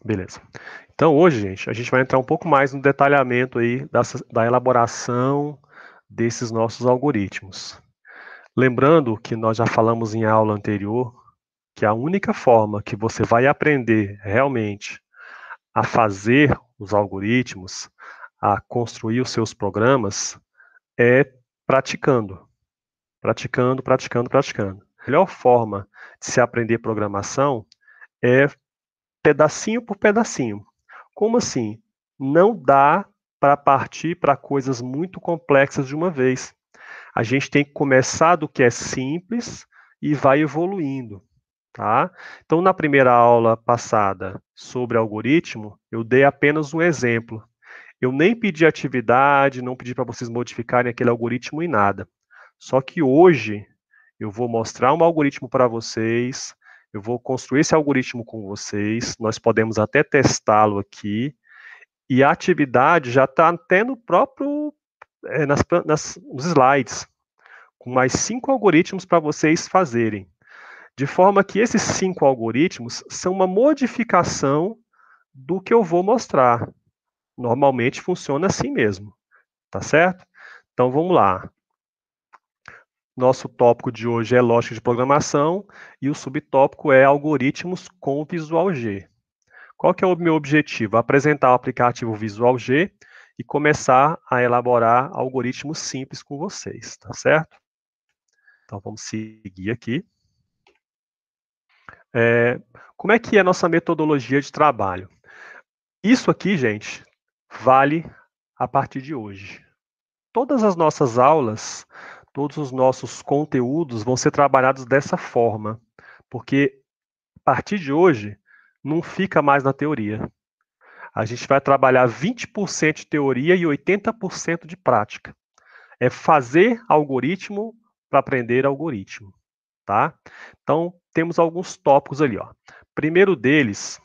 Beleza. Então, hoje, gente, a gente vai entrar um pouco mais no detalhamento aí da elaboração desses nossos algoritmos. Lembrando que nós já falamos em aula anterior que a única forma que você vai aprender realmente a fazer os algoritmos, a construir os seus programas, é praticando. Praticando, praticando, praticando. A melhor forma de se aprender programação é pedacinho por pedacinho. Como assim? Não dá para partir para coisas muito complexas de uma vez. A gente tem que começar do que é simples e vai evoluindo, tá? Então, na primeira aula passada sobre algoritmo, eu dei apenas um exemplo. Eu nem pedi atividade, não pedi para vocês modificarem aquele algoritmo em nada. Só que hoje eu vou mostrar um algoritmo para vocês, eu vou construir esse algoritmo com vocês, nós podemos até testá-lo aqui, e a atividade já está até no próprio, nos slides, com mais 5 algoritmos para vocês fazerem. De forma que esses 5 algoritmos são uma modificação do que eu vou mostrar. Normalmente funciona assim mesmo, tá certo? Então vamos lá. Nosso tópico de hoje é lógica de programação e o subtópico é algoritmos com Visual G. Qual que é o meu objetivo? Apresentar o aplicativo Visual G e começar a elaborar algoritmos simples com vocês, tá certo? Então vamos seguir aqui. Como é que é a nossa metodologia de trabalho? Isso aqui, gente, vale a partir de hoje. Todas as nossas aulas, todos os nossos conteúdos vão ser trabalhados dessa forma, porque a partir de hoje não fica mais na teoria. A gente vai trabalhar 20% de teoria e 80% de prática. É fazer algoritmo para aprender algoritmo, tá? Então, temos alguns tópicos ali, ó. Primeiro deles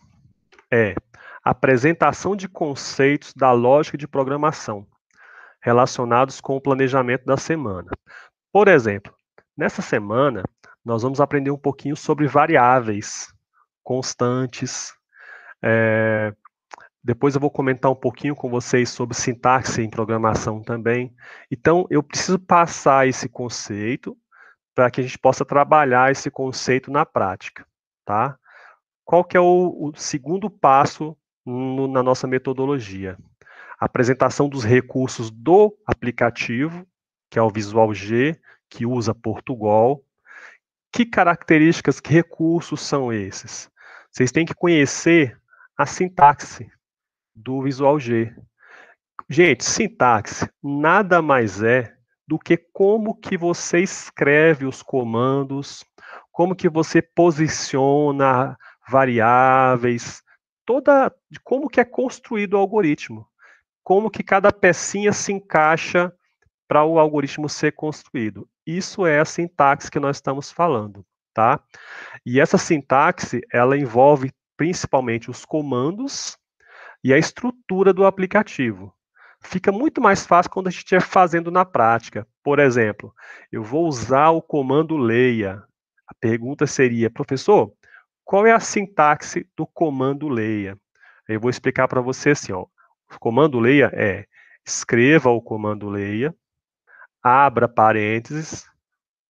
é apresentação de conceitos da lógica de programação relacionados com o planejamento da semana. Por exemplo, nessa semana, nós vamos aprender um pouquinho sobre variáveis, constantes. Depois eu vou comentar um pouquinho com vocês sobre sintaxe em programação também. Então, eu preciso passar esse conceito para que a gente possa trabalhar esse conceito na prática, tá? Qual que é o segundo passo na nossa metodologia? Apresentação dos recursos do aplicativo, que é o Visual G, que usa Portugal. Que características, que recursos são esses? Vocês têm que conhecer a sintaxe do Visual G. Gente, sintaxe nada mais é do que como que você escreve os comandos, como que você posiciona variáveis, como que é construído o algoritmo, como que cada pecinha se encaixa para o algoritmo ser construído. Isso é a sintaxe que nós estamos falando, tá? E essa sintaxe, ela envolve principalmente os comandos e a estrutura do aplicativo. Fica muito mais fácil quando a gente estiver fazendo na prática. Por exemplo, eu vou usar o comando leia. A pergunta seria, professor, qual é a sintaxe do comando leia? Eu vou explicar para você assim, ó. O comando leia é escreva o comando leia, abra parênteses,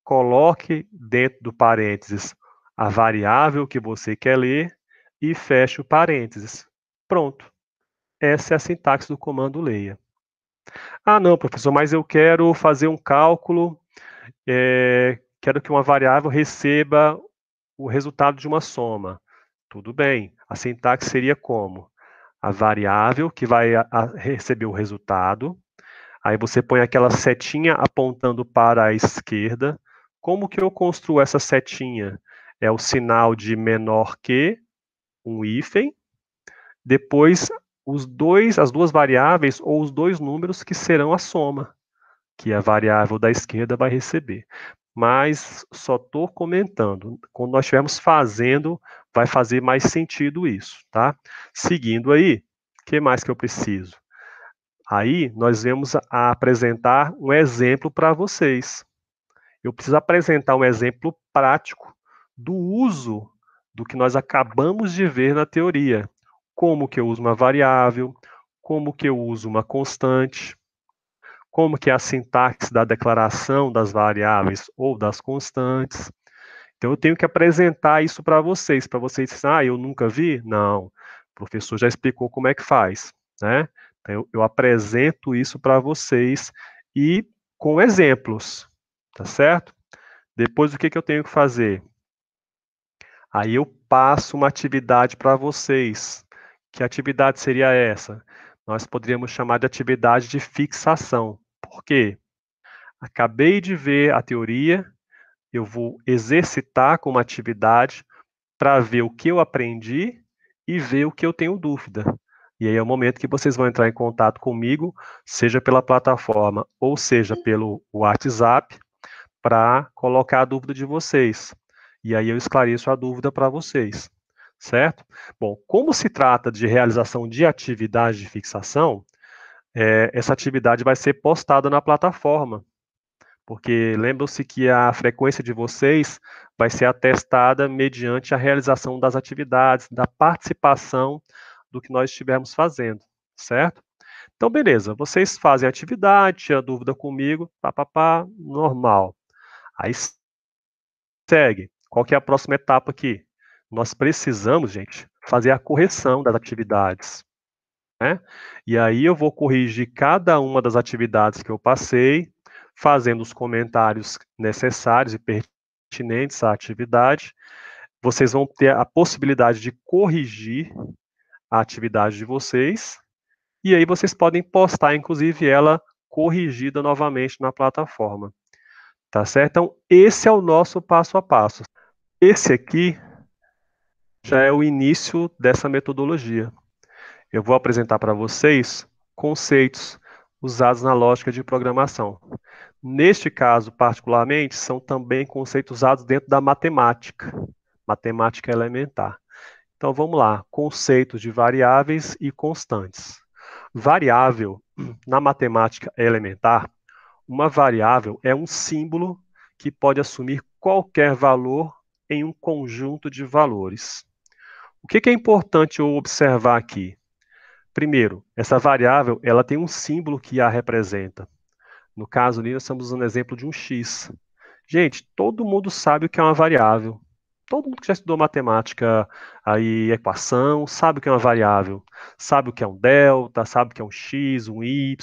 coloque dentro do parênteses a variável que você quer ler e feche o parênteses. Pronto. Essa é a sintaxe do comando leia. Ah, não, professor, mas eu quero fazer um cálculo, quero que uma variável receba o resultado de uma soma. Tudo bem, a sintaxe seria como? A variável que vai receber o resultado, aí você põe aquela setinha apontando para a esquerda. Como que eu construo essa setinha? É o sinal de menor que, um hífen, depois as duas variáveis ou os dois números que serão a soma, que a variável da esquerda vai receber. Mas só estou comentando. Quando nós estivermos fazendo, vai fazer mais sentido isso, tá? Seguindo aí, o que mais que eu preciso? Aí, nós vamos apresentar um exemplo para vocês. Eu preciso apresentar um exemplo prático do uso do que nós acabamos de ver na teoria. como que eu uso uma variável, como que eu uso uma constante, como que é a sintaxe da declaração das variáveis ou das constantes. Então, eu tenho que apresentar isso para vocês dizerem, eu nunca vi? Não, o professor já explicou como é que faz, né? Então, eu apresento isso para vocês e com exemplos, tá certo? Depois, o que eu tenho que fazer? Aí eu passo uma atividade para vocês. Que atividade seria essa? Nós poderíamos chamar de atividade de fixação. Por quê? Acabei de ver a teoria, eu vou exercitar como atividade para ver o que eu aprendi e ver o que eu tenho dúvida. E aí é o momento que vocês vão entrar em contato comigo, seja pela plataforma ou seja pelo WhatsApp, para colocar a dúvida de vocês. E aí eu esclareço a dúvida para vocês, certo? Bom, como se trata de realização de atividade de fixação, essa atividade vai ser postada na plataforma, porque lembram-se que a frequência de vocês vai ser atestada mediante a realização das atividades, da participação do que nós estivermos fazendo, certo? Então, beleza, vocês fazem a atividade, tinha dúvida comigo, normal. Aí segue. Qual que é a próxima etapa aqui? Nós precisamos, gente, fazer a correção das atividades, né? E aí eu vou corrigir cada uma das atividades que eu passei, fazendo os comentários necessários e pertinentes à atividade. Vocês vão ter a possibilidade de corrigir a atividade de vocês, e aí vocês podem postar, inclusive, ela corrigida novamente na plataforma. Tá certo? Então, esse é o nosso passo a passo. Esse aqui já é o início dessa metodologia. Eu vou apresentar para vocês conceitos usados na lógica de programação. Neste caso, particularmente, são também conceitos usados dentro da matemática, matemática elementar. Então, vamos lá, conceitos de variáveis e constantes. Variável, na matemática elementar, uma variável é um símbolo que pode assumir qualquer valor em um conjunto de valores. O que é importante eu observar aqui? Primeiro, essa variável ela tem um símbolo que a representa. No caso ali, nós estamos usando o exemplo de um x. Gente, todo mundo sabe o que é uma variável. Todo mundo que já estudou matemática, aí, equação, sabe o que é uma variável. Sabe o que é um delta, sabe o que é um x, um y,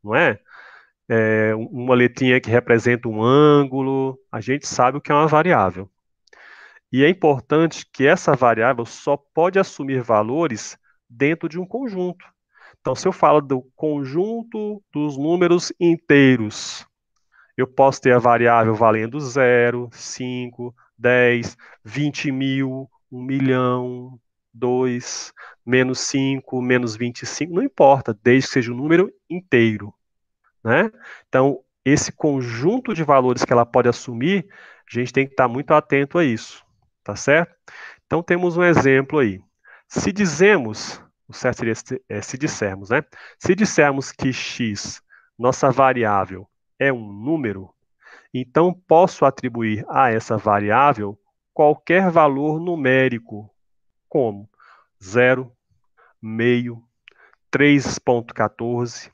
não é? Uma letrinha que representa um ângulo. A gente sabe o que é uma variável. E é importante que essa variável só pode assumir valores dentro de um conjunto. Então, se eu falo do conjunto dos números inteiros, eu posso ter a variável valendo 0, 5, 10, 20 mil, 1 milhão, 2, menos 5, menos 25, não importa, desde que seja um número inteiro, né? Então, esse conjunto de valores que ela pode assumir, a gente tem que estar muito atento a isso, tá certo? Então, temos um exemplo aí. Se dizemos, o certo seria se dissermos, né? Se dissermos que x, nossa variável, é um número, então posso atribuir a essa variável qualquer valor numérico, como 0, meio, 3,14,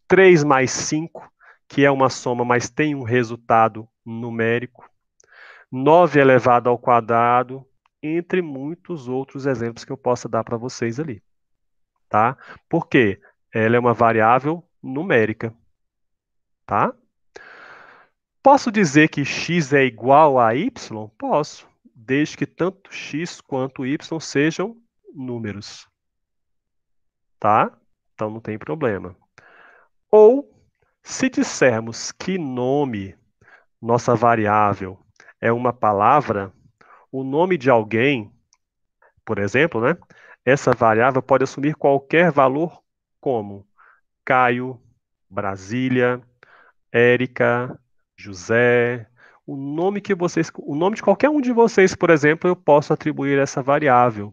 3 mais 5, que é uma soma, mas tem um resultado numérico, 9 elevado ao quadrado, entre muitos outros exemplos que eu possa dar para vocês ali, tá? Por quê? Ela é uma variável numérica, tá? Posso dizer que x é igual a y? Posso, desde que tanto x quanto y sejam números, tá? Então não tem problema. Ou, se dissermos que nome, nossa variável, é uma palavra, o nome de alguém, por exemplo, né? Essa variável pode assumir qualquer valor como Caio, Brasília, Érica, José, o nome de qualquer um de vocês, por exemplo, eu posso atribuir essa variável,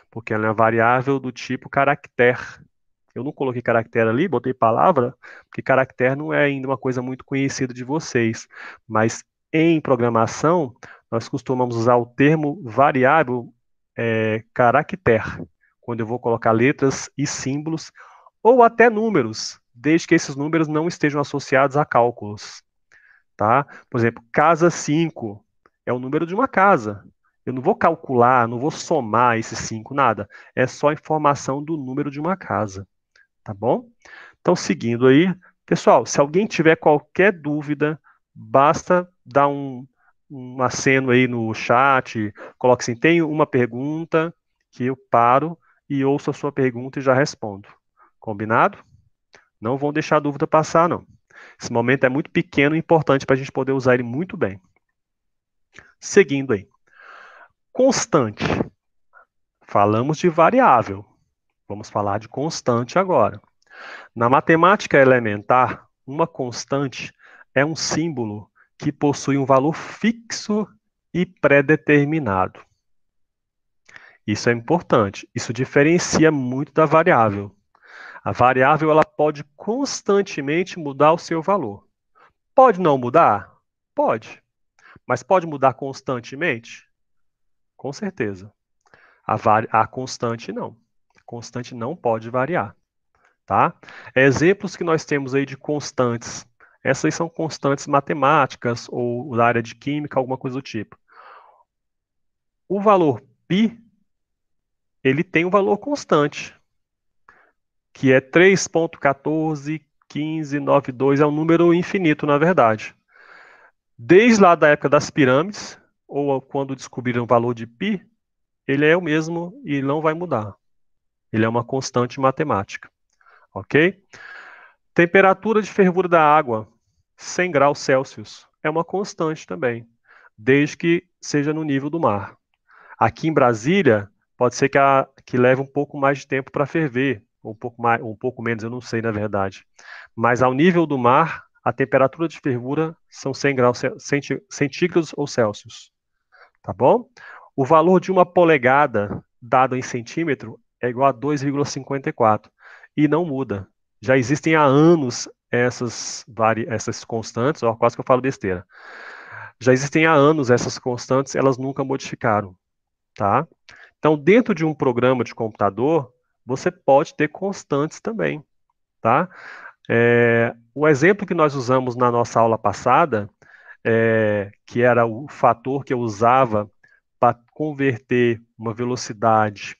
porque ela é uma variável do tipo caractere. Eu não coloquei caractere ali, botei palavra, porque caractere não é ainda uma coisa muito conhecida de vocês, mas em programação nós costumamos usar o termo variável caractere, quando eu vou colocar letras e símbolos, ou até números, desde que esses números não estejam associados a cálculos, tá? Por exemplo, casa 5 é o número de uma casa. Eu não vou calcular, não vou somar esses 5, nada. É só informação do número de uma casa, tá bom? Então, seguindo aí, pessoal, se alguém tiver qualquer dúvida, basta dar um aceno aí no chat, coloque assim, tenho uma pergunta, que eu paro e ouço a sua pergunta e já respondo. Combinado? Não vão deixar a dúvida passar, não. Esse momento é muito pequeno e importante para a gente poder usar ele muito bem. Seguindo aí. Constante. Falamos de variável. Vamos falar de constante agora. Na matemática elementar, uma constante é um símbolo que possui um valor fixo e pré-determinado. Isso é importante. Isso diferencia muito da variável. A variável ela pode constantemente mudar o seu valor. Pode não mudar? Pode. Mas pode mudar constantemente? Com certeza. A constante não. A constante não pode variar. Tá? Exemplos que nós temos aí de constantes. Essas são constantes matemáticas ou da área de química, alguma coisa do tipo. O valor π, ele tem um valor constante, que é 3,141592, é um número infinito, na verdade. Desde lá da época das pirâmides, ou quando descobriram o valor de π, ele é o mesmo e não vai mudar. Ele é uma constante matemática, ok? Temperatura de fervura da água, 100 graus Celsius, é uma constante também, desde que seja no nível do mar. Aqui em Brasília, pode ser que leve um pouco mais de tempo para ferver, ou um pouco menos, eu não sei na verdade. Mas ao nível do mar, a temperatura de fervura são 100 graus centígrados ou Celsius, tá bom? O valor de uma polegada, dado em centímetro, é igual a 2,54 e não muda. Já existem há anos essas constantes, ó, quase que eu falo besteira. Já existem há anos essas constantes, elas nunca modificaram, tá? Então, dentro de um programa de computador, você pode ter constantes também, tá? O exemplo que nós usamos na nossa aula passada, que era o fator que eu usava para converter uma velocidade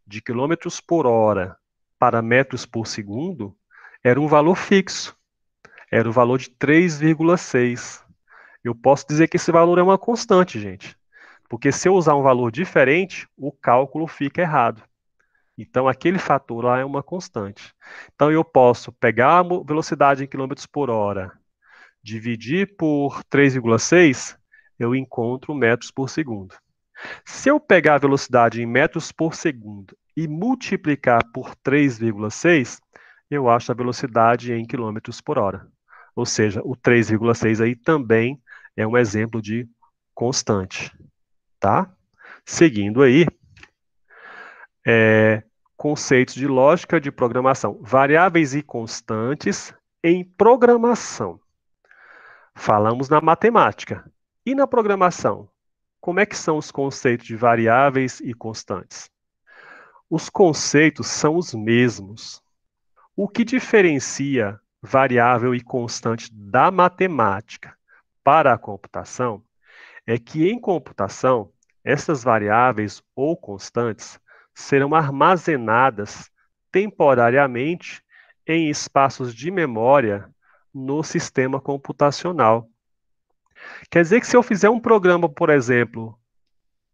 de quilômetros por hora para metros por segundo, era um valor fixo. Era o valor de 3,6. Eu posso dizer que esse valor é uma constante, gente. Porque se eu usar um valor diferente, o cálculo fica errado. Então, aquele fator lá é uma constante. Então, eu posso pegar a velocidade em quilômetros por hora, dividir por 3,6, eu encontro metros por segundo. Se eu pegar a velocidade em metros por segundo e multiplicar por 3,6, eu acho a velocidade em quilômetros por hora. Ou seja, o 3,6 aí também é um exemplo de constante, tá? Seguindo aí, conceitos de lógica de programação, variáveis e constantes em programação. Falamos na matemática. E na programação? Como é que são os conceitos de variáveis e constantes? Os conceitos são os mesmos. O que diferencia variável e constante da matemática para a computação é que em computação, essas variáveis ou constantes serão armazenadas temporariamente em espaços de memória no sistema computacional. Quer dizer que se eu fizer um programa, por exemplo,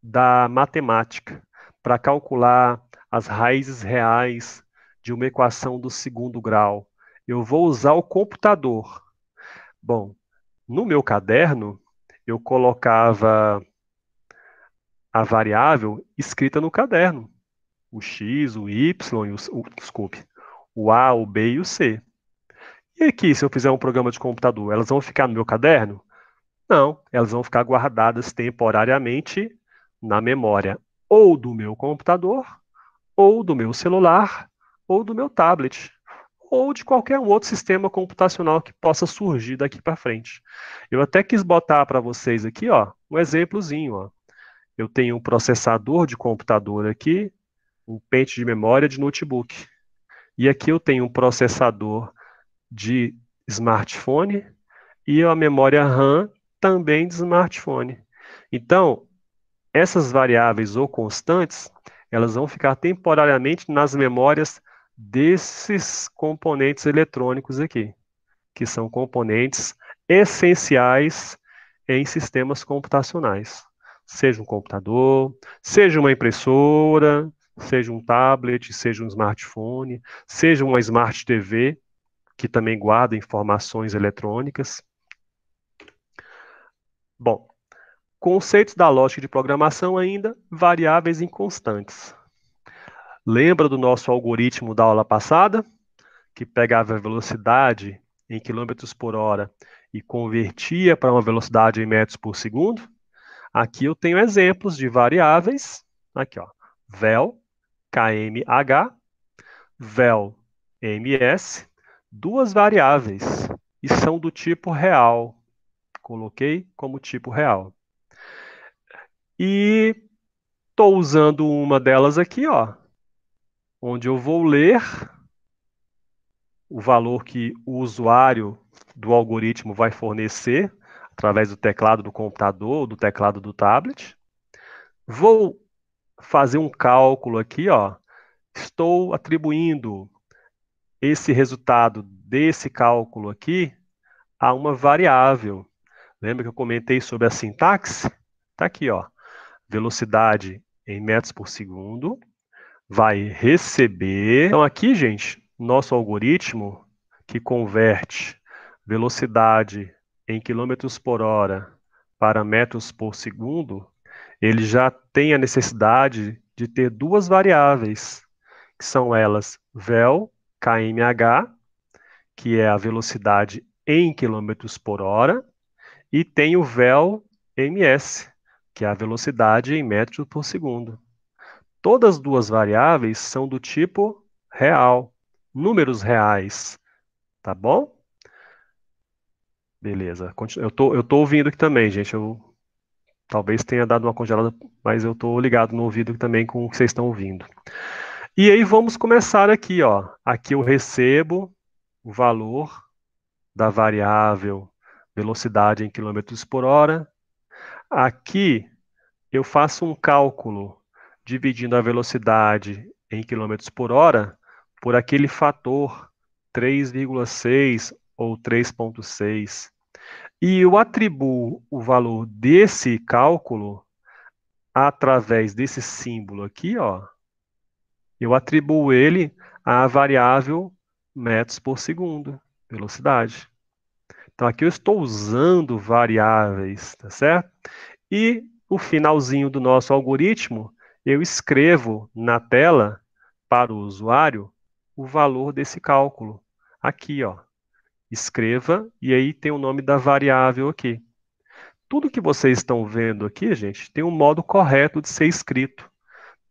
da matemática, para calcular as raízes reais de uma equação do segundo grau, eu vou usar o computador. Bom, no meu caderno, eu colocava a variável escrita no caderno. O x, o y, desculpe, o a, o b e o c. E aqui, se eu fizer um programa de computador, elas vão ficar no meu caderno? Não, elas vão ficar guardadas temporariamente na memória ou do meu computador, ou do meu celular, ou do meu tablet, ou de qualquer outro sistema computacional que possa surgir daqui para frente. Eu até quis botar para vocês aqui, ó, um exemplozinho, ó. Eu tenho um processador de computador aqui, um pente de memória de notebook. E aqui eu tenho um processador de smartphone e a memória RAM também de smartphone. Então, essas variáveis ou constantes, elas vão ficar temporariamente nas memórias desses componentes eletrônicos aqui, que são componentes essenciais em sistemas computacionais. Seja um computador, seja uma impressora, seja um tablet, seja um smartphone, seja uma Smart TV, que também guarda informações eletrônicas. Bom, conceitos da lógica de programação ainda, variáveis inconstantes. Lembra do nosso algoritmo da aula passada, que pegava a velocidade em quilômetros por hora e convertia para uma velocidade em metros por segundo? Aqui eu tenho exemplos de variáveis, aqui ó, vel, kmh, vel, ms, duas variáveis, e são do tipo real. Coloquei como tipo real. E estou usando uma delas aqui, ó, onde eu vou ler o valor que o usuário do algoritmo vai fornecer através do teclado do computador ou do teclado do tablet. Vou fazer um cálculo aqui, ó. Estou atribuindo esse resultado desse cálculo aqui a uma variável. Lembra que eu comentei sobre a sintaxe? Está aqui, ó. Velocidade em metros por segundo vai receber. Então, aqui, gente, nosso algoritmo que converte velocidade em quilômetros por hora para metros por segundo, ele já tem a necessidade de ter duas variáveis, que são elas vel, kmh, que é a velocidade em quilômetros por hora, e tem o vel ms, que é a velocidade em metros por segundo. Todas as duas variáveis são do tipo real, números reais, tá bom? Beleza. Eu tô ouvindo aqui também, gente. Eu talvez tenha dado uma congelada, mas eu tô ligado no ouvido aqui também com o que vocês estão ouvindo. E aí vamos começar aqui, ó. Aqui eu recebo o valor da variável velocidade em quilômetros por hora. Aqui eu faço um cálculo dividindo a velocidade em quilômetros por hora por aquele fator 3,6 ou 3,6. E eu atribuo o valor desse cálculo através desse símbolo aqui, ó. Eu atribuo ele à variável metros por segundo, velocidade. Então aqui eu estou usando variáveis, tá certo? E no finalzinho do nosso algoritmo, eu escrevo na tela para o usuário o valor desse cálculo. Aqui, ó. Escreva e aí tem o nome da variável aqui. Tudo que vocês estão vendo aqui, gente, tem um modo correto de ser escrito.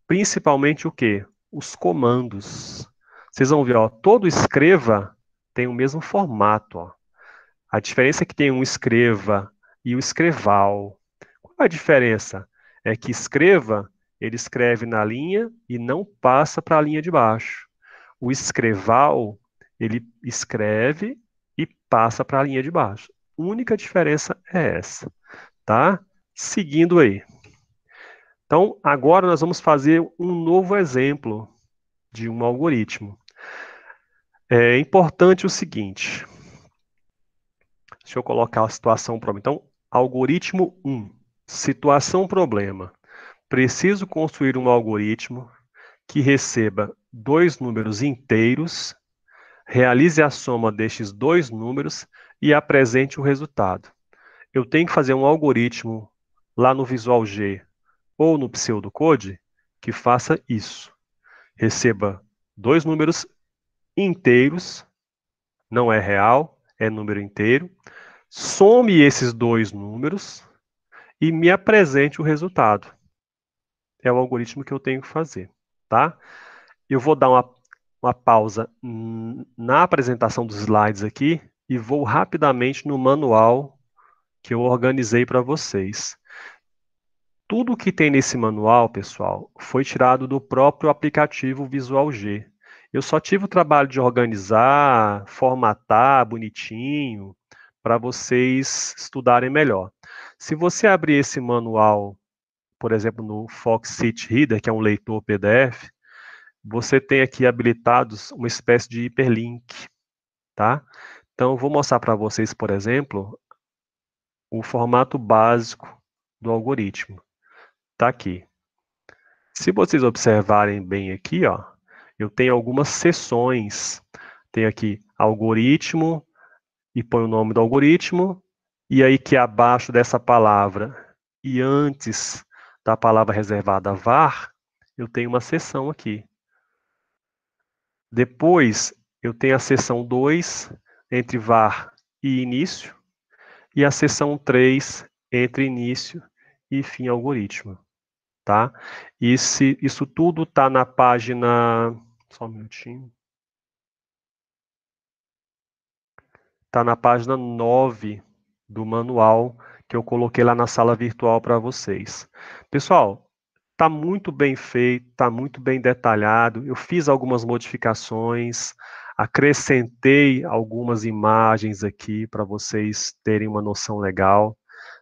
Principalmente o quê? Os comandos. Vocês vão ver, ó, todo escreva tem o mesmo formato, ó. A diferença é que tem um escreva e o escreval. Qual é a diferença? É que escreva, ele escreve na linha e não passa para a linha de baixo. O escreval, ele escreve e passa para a linha de baixo. A única diferença é essa, tá? Seguindo aí. Então, agora nós vamos fazer um novo exemplo de um algoritmo. É importante o seguinte. Deixa eu colocar a situação problema. Então, algoritmo 1, situação problema. Preciso construir um algoritmo que receba dois números inteiros, realize a soma destes dois números e apresente o resultado. Eu tenho que fazer um algoritmo lá no Visual G ou no pseudocode que faça isso. Receba dois números inteiros, não é real, é número inteiro, some esses dois números e me apresente o resultado. É o algoritmo que eu tenho que fazer, tá? Eu vou dar uma pausa na apresentação dos slides aqui e vou rapidamente no manual que eu organizei para vocês. Tudo que tem nesse manual, pessoal, foi tirado do próprio aplicativo Visual G. Eu só tive o trabalho de organizar, formatar bonitinho, para vocês estudarem melhor. Se você abrir esse manual, por exemplo, no Foxit Reader, que é um leitor PDF, você tem aqui habilitados uma espécie de hiperlink, tá? Então, eu vou mostrar para vocês, por exemplo, o formato básico do algoritmo. Está aqui. Se vocês observarem bem aqui, ó, eu tenho algumas seções. Tem aqui algoritmo, e põe o nome do algoritmo, e aí que abaixo dessa palavra e antes da palavra reservada var, eu tenho uma seção aqui. Depois, eu tenho a seção 2, entre var e início, e a seção 3, entre início e fim algoritmo. Tá? Isso tudo está na página. Só um minutinho. Está na página 9 do manual que eu coloquei lá na sala virtual para vocês. Pessoal, está muito bem feito, está muito bem detalhado. Eu fiz algumas modificações, acrescentei algumas imagens aqui para vocês terem uma noção legal.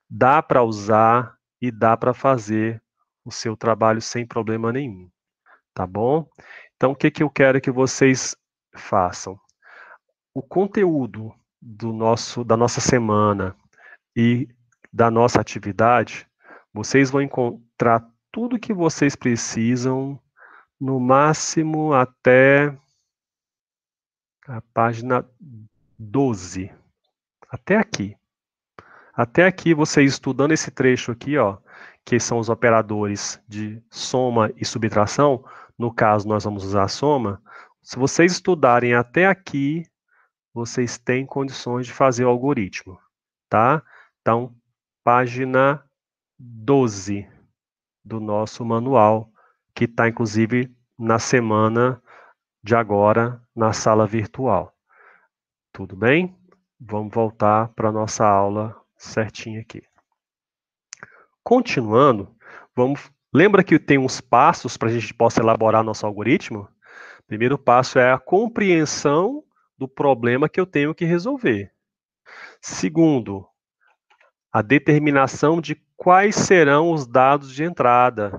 Dá para usar e dá para fazer o seu trabalho sem problema nenhum. Tá bom? Então, o que que eu quero que vocês façam? O conteúdo da nossa semana e da nossa atividade, vocês vão encontrar tudo que vocês precisam, no máximo até a página 12. Até aqui. Até aqui, vocês estudando esse trecho aqui, ó, que são os operadores de soma e subtração, no caso, nós vamos usar a soma. Se vocês estudarem até aqui, vocês têm condições de fazer o algoritmo, tá? Então, página 12 do nosso manual, que está, inclusive, na semana de agora, na sala virtual. Tudo bem? Vamos voltar para a nossa aula certinha aqui. Continuando, lembra que tem uns passos para a gente possa elaborar nosso algoritmo? O primeiro passo é a compreensão do problema que eu tenho que resolver. Segundo, a determinação de quais serão os dados de entrada.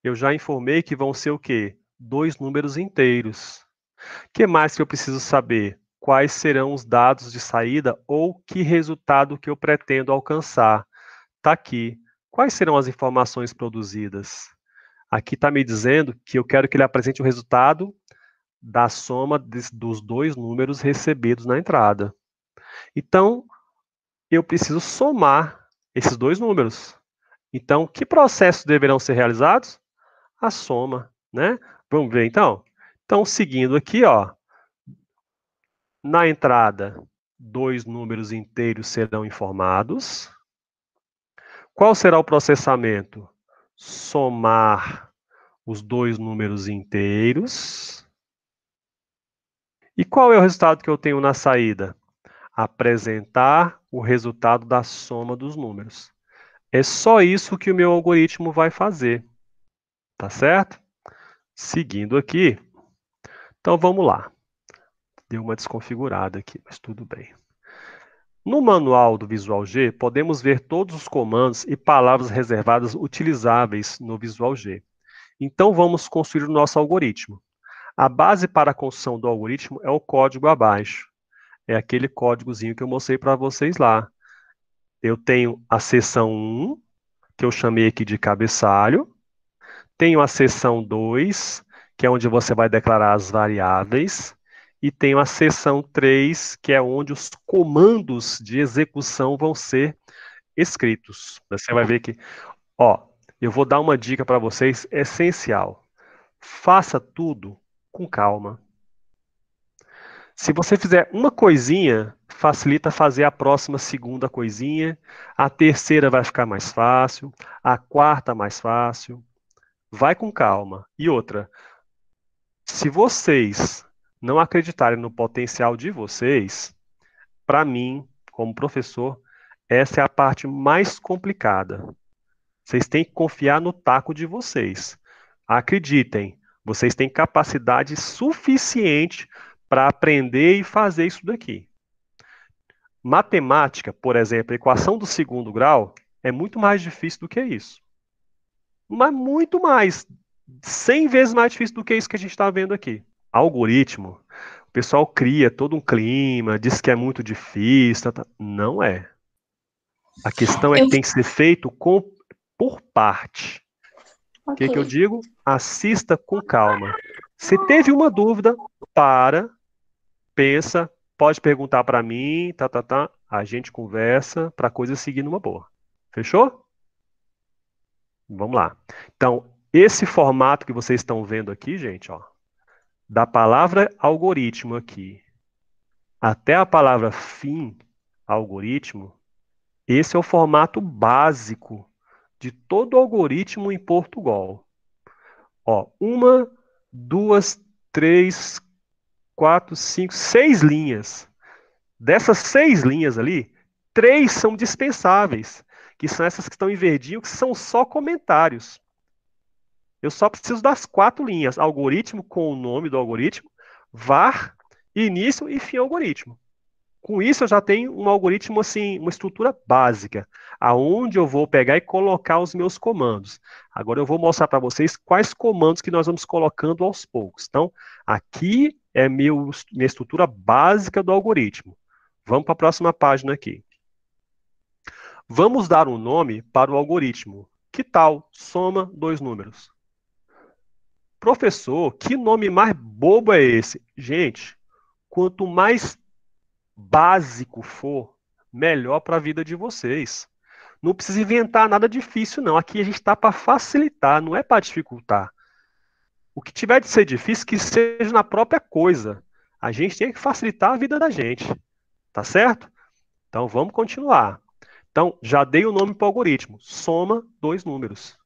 Eu já informei que vão ser o quê? 2 números inteiros. O que mais que eu preciso saber? Quais serão os dados de saída ou que resultado que eu pretendo alcançar? Está aqui. Quais serão as informações produzidas? Aqui está me dizendo que eu quero que ele apresente o resultado da soma dos 2 números recebidos na entrada. Então, eu preciso somar esses 2 números. Então, que processos deverão ser realizados? A soma, né? Vamos ver então? Então, seguindo aqui, ó, na entrada, 2 números inteiros serão informados. Qual será o processamento? Somar os 2 números inteiros. E qual é o resultado que eu tenho na saída? Apresentar o resultado da soma dos números. É só isso que o meu algoritmo vai fazer. Tá certo? Seguindo aqui. Então, vamos lá. Deu uma desconfigurada aqui, mas tudo bem. No manual do Visual G, podemos ver todos os comandos e palavras reservadas utilizáveis no Visual G. Então, vamos construir o nosso algoritmo. A base para a construção do algoritmo é o código abaixo. É aquele códigozinho que eu mostrei para vocês lá. Eu tenho a seção 1, que eu chamei aqui de cabeçalho. Tenho a seção 2, que é onde você vai declarar as variáveis. E tenho a seção 3, que é onde os comandos de execução vão ser escritos. Você vai ver que, ó, eu vou dar uma dica para vocês essencial. Faça tudo com calma. Se você fizer uma coisinha, facilita fazer a próxima segunda coisinha, a terceira vai ficar mais fácil, a quarta mais fácil. Vai com calma. E outra, se vocês não acreditarem no potencial de vocês, para mim, como professor, essa é a parte mais complicada. Vocês têm que confiar no taco de vocês. Acreditem, vocês têm capacidade suficiente para aprender e fazer isso daqui. Matemática, por exemplo, a equação do segundo grau, é muito mais difícil do que isso. Mas muito mais. 100 vezes mais difícil do que isso que a gente está vendo aqui. Algoritmo, o pessoal cria todo um clima, diz que é muito difícil. Não é. A questão é que tem que ser feito por parte. O que eu digo? Assista com calma. Se teve uma dúvida, pensa, pode perguntar para mim, a gente conversa para a coisa seguir numa boa. Fechou? Vamos lá. Então, esse formato que vocês estão vendo aqui, gente, ó, da palavra algoritmo aqui até a palavra fim, algoritmo, esse é o formato básico de todo algoritmo em Portugal. Ó, 1, 2, 3, 4, 5, 6 linhas. Dessas 6 linhas ali, 3 são dispensáveis, que são essas que estão em verdinho, que são só comentários. Eu só preciso das 4 linhas. Algoritmo com o nome do algoritmo, var, início e fim algoritmo. Com isso, eu já tenho um algoritmo, assim, uma estrutura básica, aonde eu vou pegar e colocar os meus comandos. Agora eu vou mostrar para vocês quais comandos que nós vamos colocando aos poucos. Então, aqui é minha estrutura básica do algoritmo. Vamos para a próxima página aqui. Vamos dar um nome para o algoritmo. Que tal? Soma 2 números. Professor, que nome mais bobo é esse? Gente, quanto mais básico for, melhor para a vida de vocês. Não precisa inventar nada difícil, não. Aqui a gente está para facilitar, não é para dificultar. O que tiver de ser difícil, que seja na própria coisa. A gente tem que facilitar a vida da gente. Tá certo? Então vamos continuar. Então, já dei o nome para o algoritmo. Soma 2 números.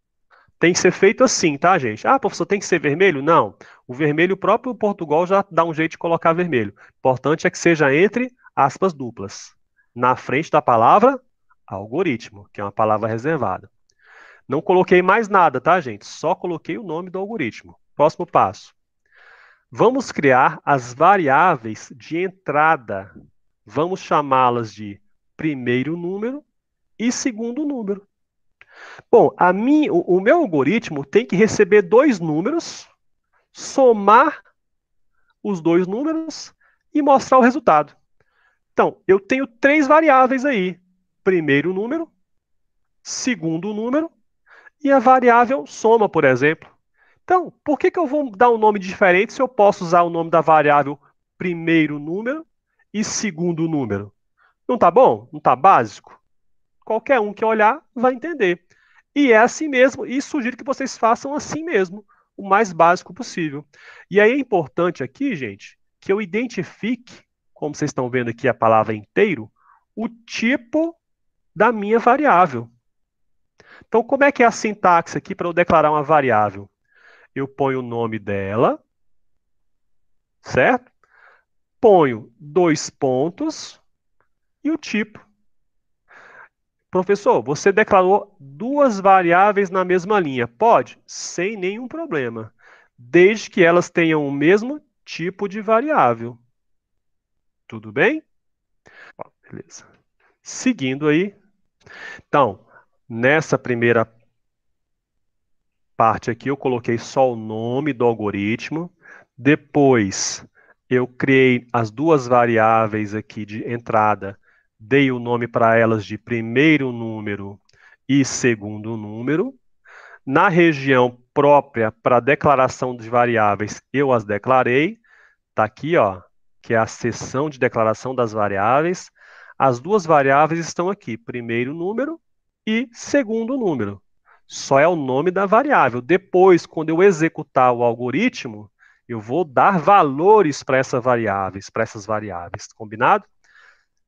Tem que ser feito assim, tá, gente? Ah, professor, tem que ser vermelho? Não. O vermelho, o próprio Portugal já dá um jeito de colocar vermelho. O importante é que seja entre aspas duplas. Na frente da palavra algoritmo, que é uma palavra reservada. Não coloquei mais nada, tá, gente? Só coloquei o nome do algoritmo. Próximo passo. Vamos criar as variáveis de entrada. Vamos chamá-las de primeiro número e segundo número. Bom, o meu algoritmo tem que receber 2 números, somar os 2 números e mostrar o resultado. Então, eu tenho 3 variáveis aí. Primeiro número, segundo número e a variável soma, por exemplo. Então, por que eu vou dar um nome diferente se eu posso usar o nome da variável primeiro número e segundo número? Não tá bom? Não tá básico? Qualquer um que olhar vai entender. E é assim mesmo, e sugiro que vocês façam assim mesmo, o mais básico possível. E aí é importante aqui, gente, que eu identifique, como vocês estão vendo aqui a palavra inteiro, o tipo da minha variável. Então, como é que é a sintaxe aqui para eu declarar uma variável? Eu ponho o nome dela, certo? Ponho 2 pontos e o tipo. Professor, você declarou 2 variáveis na mesma linha. Pode? Sem nenhum problema. Desde que elas tenham o mesmo tipo de variável. Tudo bem? Beleza. Seguindo aí. Então, nessa primeira parte aqui, eu coloquei só o nome do algoritmo. Depois, eu criei as 2 variáveis aqui de entrada. Dei o nome para elas de primeiro número e segundo número. Na região própria para declaração de variáveis, eu as declarei. Está aqui, ó, que é a seção de declaração das variáveis. As 2 variáveis estão aqui, primeiro número e segundo número. Só é o nome da variável. Depois, quando eu executar o algoritmo, eu vou dar valores para essas variáveis, combinado?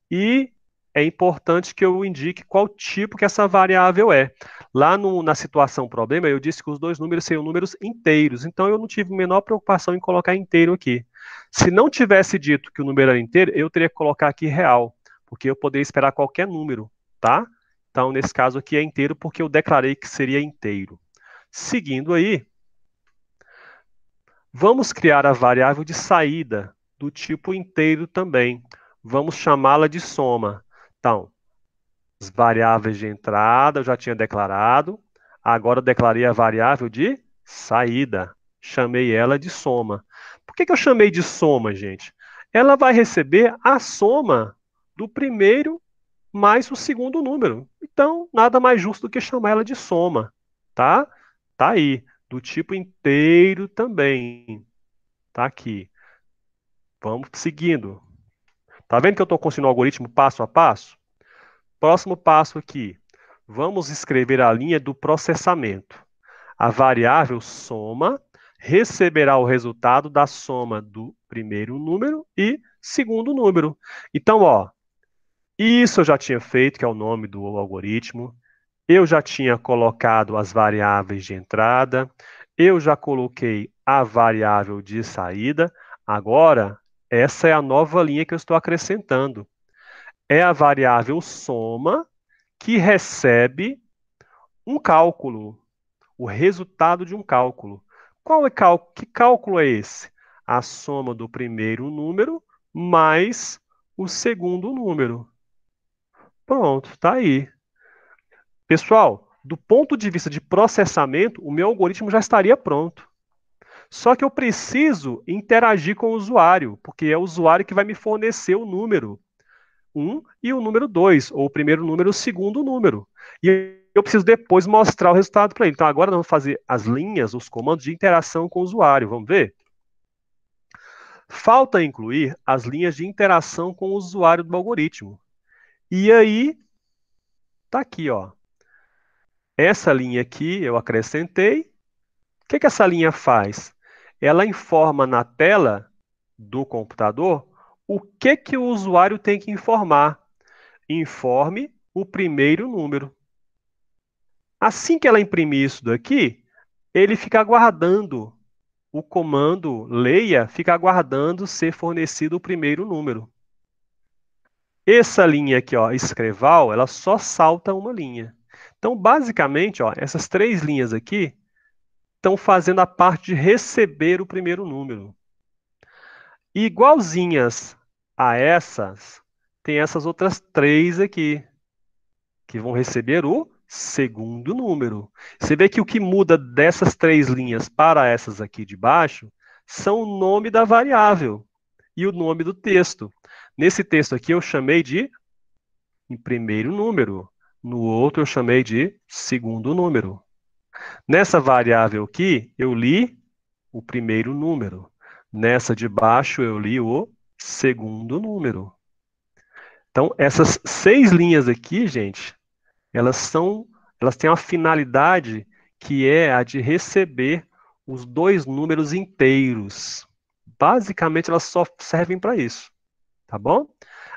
E é importante que eu indique qual tipo que essa variável é. Lá na situação problema, eu disse que os 2 números seriam números inteiros, então eu não tive a menor preocupação em colocar inteiro aqui. Se não tivesse dito que o número era inteiro, eu teria que colocar aqui real, porque eu poderia esperar qualquer número, tá? Então, nesse caso aqui é inteiro porque eu declarei que seria inteiro. Seguindo aí, vamos criar a variável de saída do tipo inteiro também. Vamos chamá-la de soma. Então, as variáveis de entrada eu já tinha declarado. Agora eu declarei a variável de saída. Chamei ela de soma. Por que eu chamei de soma, gente? Ela vai receber a soma do primeiro mais o segundo número. Então, nada mais justo do que chamar ela de soma, tá? Tá aí, do tipo inteiro também. Tá aqui. Vamos seguindo. Tá vendo que eu estou construindo o algoritmo passo a passo? Próximo passo aqui. Vamos escrever a linha do processamento. A variável soma receberá o resultado da soma do primeiro número e segundo número. Então, ó, isso eu já tinha feito, que é o nome do algoritmo. Eu já tinha colocado as variáveis de entrada. Eu já coloquei a variável de saída. Agora, essa é a nova linha que eu estou acrescentando. É a variável soma que recebe um cálculo, o resultado de um cálculo. Qual é que cálculo é esse? A soma do primeiro número mais o segundo número. Pronto, está aí. Pessoal, do ponto de vista de processamento, o meu algoritmo já estaria pronto. Só que eu preciso interagir com o usuário, porque é o usuário que vai me fornecer o número 1 e o número 2, ou o primeiro número e o segundo número. E eu preciso depois mostrar o resultado para ele. Então, agora nós vamos fazer as linhas, os comandos de interação com o usuário. Vamos ver? Falta incluir as linhas de interação com o usuário do algoritmo. E aí, tá aqui, ó. Essa linha aqui eu acrescentei. O que essa linha faz? Ela informa na tela do computador o que o usuário tem que informar. Informe o primeiro número. Assim que ela imprimir isso daqui, ele fica aguardando. O comando leia fica aguardando ser fornecido o primeiro número. Essa linha aqui, ó, escreval, ela só salta uma linha. Então, basicamente, ó, essas três linhas aqui estão fazendo a parte de receber o primeiro número. E igualzinhas a essas, tem essas outras três aqui, que vão receber o segundo número. Você vê que o que muda dessas três linhas para essas aqui de baixo são o nome da variável e o nome do texto. Nesse texto aqui eu chamei de primeiro número. No outro eu chamei de segundo número. Nessa variável aqui, eu li o primeiro número. Nessa de baixo, eu li o segundo número. Então, essas seis linhas aqui, gente, elas têm uma finalidade que é a de receber os dois números inteiros. Basicamente, elas só servem para isso, tá bom?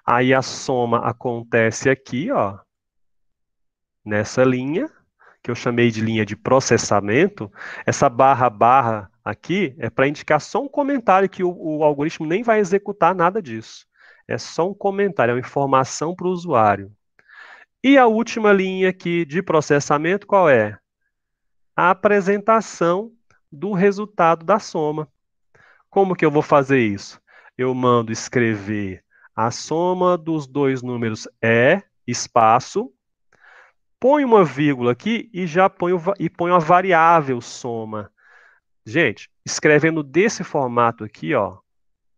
Aí a soma acontece aqui, ó, nessa linha, que eu chamei de linha de processamento. Essa barra barra aqui é para indicar só um comentário que o algoritmo nem vai executar nada disso. É só um comentário, é uma informação para o usuário. E a última linha aqui de processamento, qual é? A apresentação do resultado da soma. Como que eu vou fazer isso? Eu mando escrever a soma dos dois números é, espaço, põe uma vírgula aqui e já ponho a variável soma. Gente, escrevendo desse formato aqui, ó,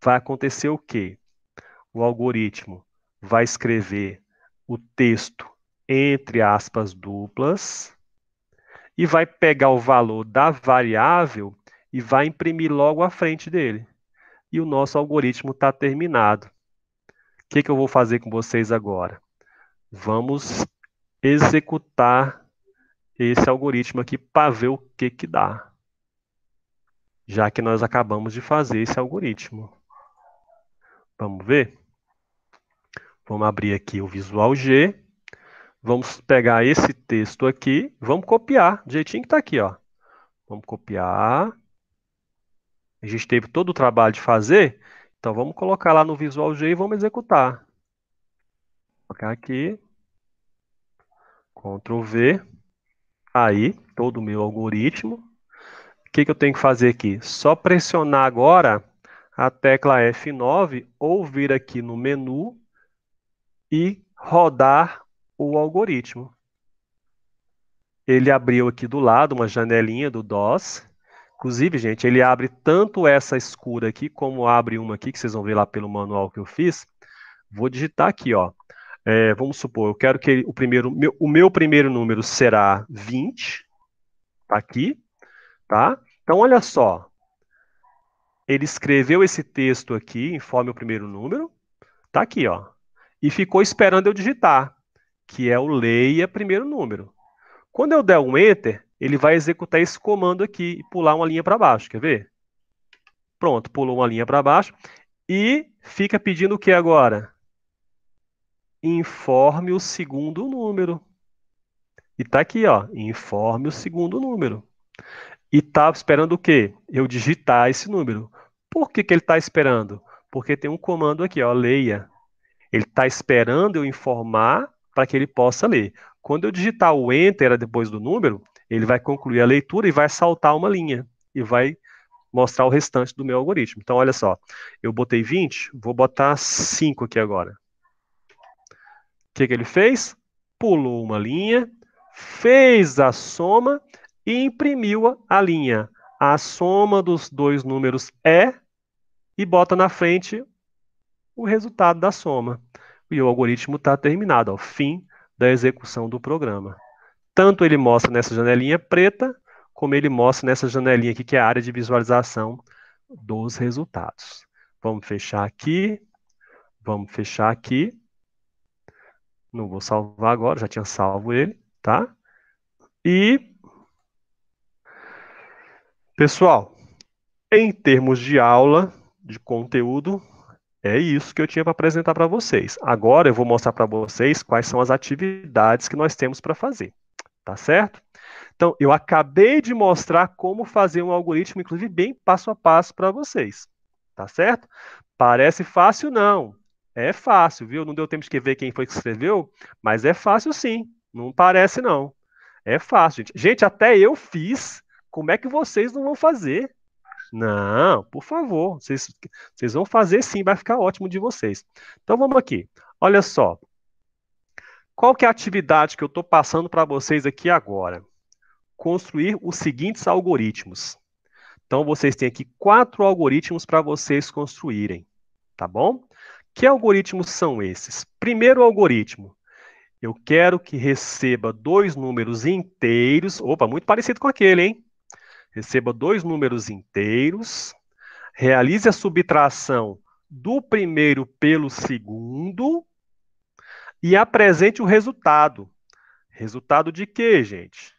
vai acontecer o quê? O algoritmo vai escrever o texto entre aspas duplas e vai pegar o valor da variável e vai imprimir logo à frente dele. E o nosso algoritmo está terminado. O que eu vou fazer com vocês agora? Vamos executar esse algoritmo aqui para ver o que dá. Já que nós acabamos de fazer esse algoritmo. Vamos ver? Vamos abrir aqui o Visual G. Vamos pegar esse texto aqui, vamos copiar, do jeitinho que está aqui, ó. Vamos copiar. A gente teve todo o trabalho de fazer, então vamos colocar lá no Visual G e vamos executar. Vou colocar aqui. Ctrl V. Aí, todo o meu algoritmo. O que eu tenho que fazer aqui? Só pressionar agora a tecla F9 ou vir aqui no menu e rodar o algoritmo. Ele abriu aqui do lado uma janelinha do DOS. Inclusive, gente, ele abre tanto essa escura aqui, como abre uma aqui, que vocês vão ver lá pelo manual que eu fiz. Vou digitar aqui, ó. Vamos supor, eu quero que o meu primeiro número será 20. Tá aqui, tá? Então, olha só. Ele escreveu esse texto aqui, informe o primeiro número. Tá aqui, ó. E ficou esperando eu digitar, que é o leia primeiro número. Quando eu der um Enter, ele vai executar esse comando aqui e pular uma linha para baixo. Quer ver? Pronto, pulou uma linha para baixo. E fica pedindo o que agora? Informe o segundo número. E tá aqui, ó. Informe o segundo número. E tá esperando o quê? Eu digitar esse número. Por que ele está esperando? Porque tem um comando aqui, ó, leia. Ele está esperando eu informar para que ele possa ler. Quando eu digitar o Enter depois do número, ele vai concluir a leitura e vai saltar uma linha. E vai mostrar o restante do meu algoritmo. Então, olha só. Eu botei 20, vou botar 5 aqui agora. O que ele fez? Pulou uma linha, fez a soma e imprimiu a linha. A soma dos dois números é, e bota na frente o resultado da soma. E o algoritmo está terminado, ao fim da execução do programa. Tanto ele mostra nessa janelinha preta, como ele mostra nessa janelinha aqui, que é a área de visualização dos resultados. Vamos fechar aqui. Vamos fechar aqui. Não vou salvar agora, já tinha salvo ele, tá? E, pessoal, em termos de aula, de conteúdo, é isso que eu tinha para apresentar para vocês. Agora eu vou mostrar para vocês quais são as atividades que nós temos para fazer, tá certo? Então, eu acabei de mostrar como fazer um algoritmo, inclusive bem passo a passo para vocês, tá certo? Parece fácil, não. É fácil, viu? Não deu tempo de ver quem foi que escreveu, mas é fácil sim. Não parece, não. É fácil, gente. Gente, até eu fiz. Como é que vocês não vão fazer? Não, por favor. Vocês vão fazer sim, vai ficar ótimo de vocês. Então vamos aqui. Olha só. Qual que é a atividade que eu estou passando para vocês aqui agora? Construir os seguintes algoritmos. Então vocês têm aqui 4 algoritmos para vocês construírem, tá bom? Que algoritmos são esses? Primeiro algoritmo. Eu quero que receba 2 números inteiros. Opa, muito parecido com aquele, hein? Receba 2 números inteiros. Realize a subtração do primeiro pelo segundo. E apresente o resultado. Resultado de quê, gente?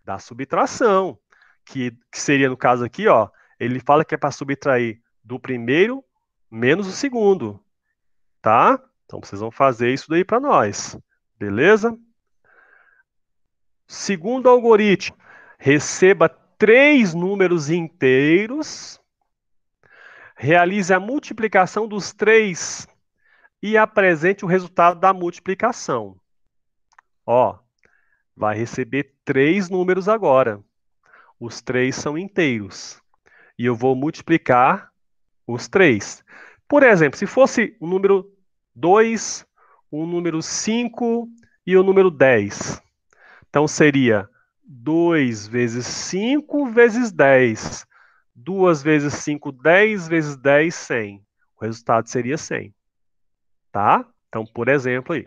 Da subtração. Que seria, no caso aqui, ó, ele fala que é para subtrair do primeiro menos o segundo. Tá? Então, vocês vão fazer isso daí para nós. Beleza? Segundo algoritmo, receba 3 números inteiros, realize a multiplicação dos 3 e apresente o resultado da multiplicação. Ó, vai receber 3 números agora. Os 3 são inteiros. E eu vou multiplicar os 3. Por exemplo, se fosse o número 2, o número 5 e o número 10. Então, seria 2 vezes 5 vezes 10. 2 vezes 5, 10 vezes 10, 100. O resultado seria 100. Tá? Então, por exemplo, aí.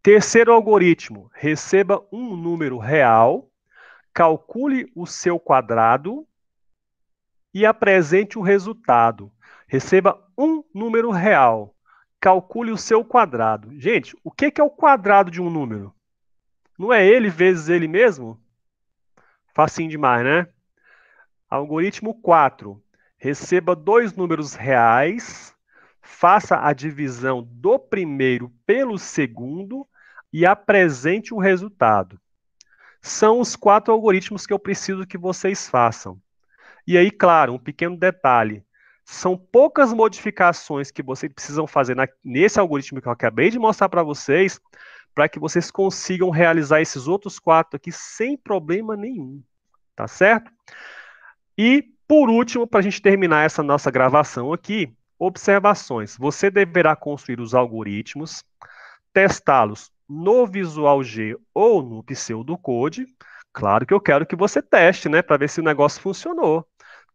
Terceiro algoritmo. Receba um número real, calcule o seu quadrado e apresente o resultado. Receba um número real, calcule o seu quadrado. Gente, o que é o quadrado de um número? Não é ele vezes ele mesmo? Facinho demais, né? Algoritmo 4. Receba 2 números reais, faça a divisão do primeiro pelo segundo e apresente o resultado. São os 4 algoritmos que eu preciso que vocês façam. E aí, claro, um pequeno detalhe. São poucas modificações que vocês precisam fazer nesse algoritmo que eu acabei de mostrar para vocês, para que vocês consigam realizar esses outros 4 aqui sem problema nenhum, tá certo? E, por último, para a gente terminar essa nossa gravação aqui, observações. Você deverá construir os algoritmos, testá-los no Visual G ou no Pseudocode. Claro que eu quero que você teste, né, para ver se o negócio funcionou.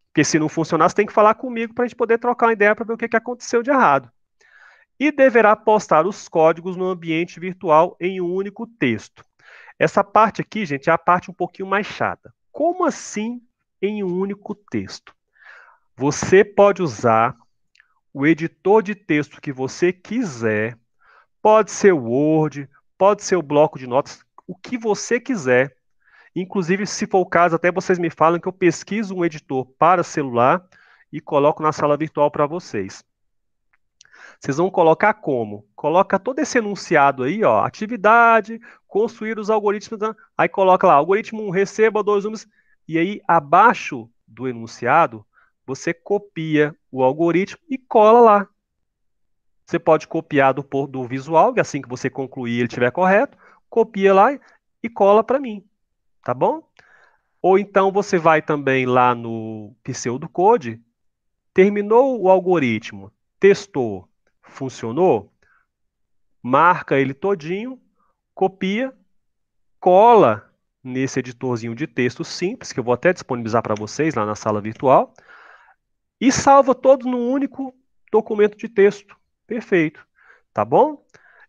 Porque se não funcionar, você tem que falar comigo para a gente poder trocar uma ideia para ver o que aconteceu de errado. E deverá postar os códigos no ambiente virtual em um único texto. Essa parte aqui, gente, é a parte um pouquinho mais chata. Como assim em um único texto? Você pode usar o editor de texto que você quiser, pode ser o Word, pode ser o bloco de notas, o que você quiser. Inclusive, se for o caso, até vocês me falam que eu pesquiso um editor para celular e coloco na sala virtual para vocês. Vocês vão colocar como? Coloca todo esse enunciado aí, ó, atividade, construir os algoritmos, aí coloca lá, algoritmo 1, receba 2 números, e aí abaixo do enunciado, você copia o algoritmo e cola lá. Você pode copiar do visual, e assim que você concluir ele estiver correto, copia lá e cola para mim, tá bom? Ou então você vai também lá no pseudocode, terminou o algoritmo, testou, funcionou, marca ele todinho, copia, cola nesse editorzinho de texto simples, que eu vou até disponibilizar para vocês lá na sala virtual, e salva todos num único documento de texto. Perfeito. Tá bom?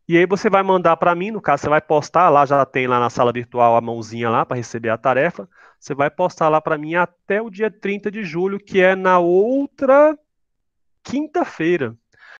E aí você vai mandar para mim, no caso você vai postar, lá já tem lá na sala virtual a mãozinha lá para receber a tarefa, você vai postar lá para mim até o dia 30 de julho, que é na outra quinta-feira.